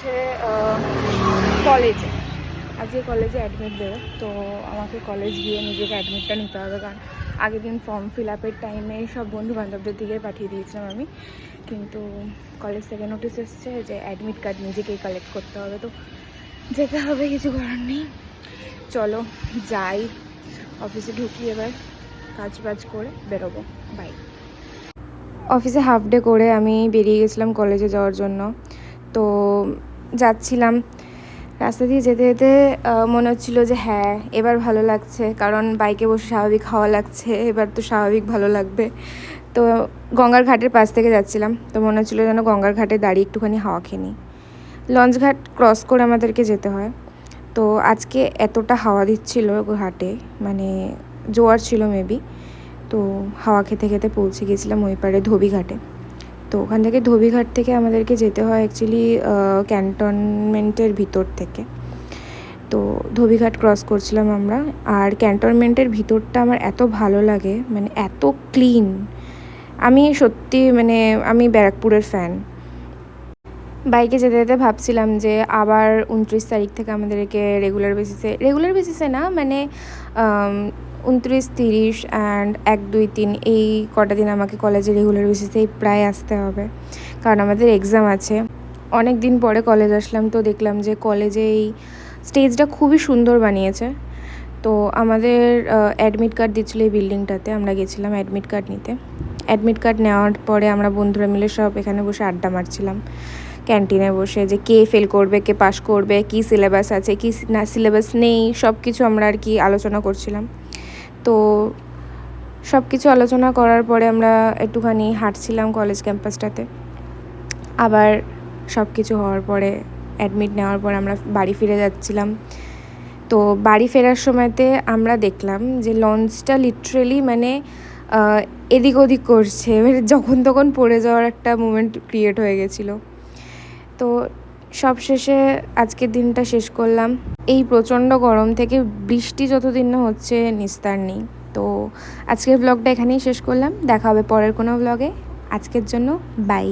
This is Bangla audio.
হচ্ছে কলেজে, আজকে কলেজে অ্যাডমিট দেবে। তো আমাকে কলেজ গিয়ে নিজেকে অ্যাডমিটটা নিতে হবে, কারণ আগের দিন ফর্ম ফিল আপের টাইমে সব বন্ধু বান্ধবদের দিকে পাঠিয়ে দিয়েছিলাম আমি, কিন্তু কলেজ থেকে নোটিশ এসছে যে অ্যাডমিট কার্ড নিজেকেই কালেক্ট করতে হবে। তো যেতে হবে, কিছু করার নেই। চলো যাই, অফিসে ঢুকি, এবার কাজ বাজ করে বেরোবো। বাই। অফিসে হাফ ডে করে আমি বেরিয়ে গেছিলাম কলেজে যাওয়ার জন্য। তো যাচ্ছিলাম, রাস্তা দিয়ে যেতে যেতে মনে হচ্ছিল যে হ্যাঁ এবার ভালো লাগছে, কারণ বাইকে বসে স্বাভাবিক হাওয়া লাগছে, এবার তো স্বাভাবিক ভালো লাগবে। তো গঙ্গার ঘাটের পাশ থেকে যাচ্ছিলাম, তো মনে হচ্ছিলো যেন গঙ্গার ঘাটে দাঁড়িয়ে একটুখানি হাওয়া খেয়ে নিই। লঞ্চ ঘাট ক্রস করে আমাদেরকে যেতে হয়। তো আজকে এতটা হাওয়া দিচ্ছিল ঘাটে, মানে জোয়ার ছিল মেবি। তো হাওয়া খেতে খেতে পৌঁছে গেছিলাম ওই পারে ধোবিঘাটে। তো ওখান থেকে ধোবিঘাট থেকে আমাদেরকে যেতে হয় অ্যাকচুয়ালি ক্যান্টনমেন্টের ভিতর থেকে। তো ধোবিঘাট ক্রস করছিলাম আমরা, আর ক্যান্টনমেন্টের ভিতরটা আমার এত ভালো লাগে, মানে এত ক্লিন। আমি সত্যি মানে আমি ব্যারাকপুরের ফ্যান। বাইকে যেতে যেতে ভাবছিলাম যে আবার 29 তারিখ থেকে আমাদেরকে রেগুলার বেসিসে না, মানে 29, 30 অ্যান্ড 1, 2, 3 এই কটা দিন আমাকে কলেজে রেগুলার বেসিসেই প্রায় আসতে হবে, কারণ আমাদের এক্সাম আছে। অনেক দিন পরে কলেজ আসলাম, তো দেখলাম যে কলেজে এই স্টেজটা খুবই সুন্দর বানিয়েছে। তো আমাদের অ্যাডমিট কার্ড দিচ্ছিলো এই বিল্ডিংটাতে, আমরা গেছিলাম অ্যাডমিট কার্ড নিতে। অ্যাডমিট কার্ড নেওয়ার পরে আমরা বন্ধুরা মিলে সব এখানে বসে আড্ডা মারছিলাম ক্যান্টিনে বসে, যে কে ফেল করবে, কে পাস করবে, কী সিলেবাস আছে, কী না সিলেবাস নেই, সব কিছু আমরা আর কি আলোচনা করছিলাম। তো সব কিছু আলোচনা করার পরে আমরা একটুখানি হাঁটছিলাম কলেজ ক্যাম্পাসটাতে। আবার সব কিছু হওয়ার পরে অ্যাডমিট নেওয়ার পর আমরা বাড়ি ফিরে যাচ্ছিলাম। তো বাড়ি ফেরার সময়তে আমরা দেখলাম যে লঞ্চটা লিটারেলি মানে এদিক ওদিক করছে, এবার যখন তখন পড়ে যাওয়ার একটা মোমেন্ট ক্রিয়েট হয়ে গেছিলো। তো সব শেষে আজকের দিনটা শেষ করলাম। এই প্রচণ্ড গরম থেকে বৃষ্টি যতদিন না হচ্ছে নিস্তার নেই। তো আজকের ব্লগটা এখানেই শেষ করলাম, দেখা হবে পরের কোনো ব্লগে। আজকের জন্য বাই।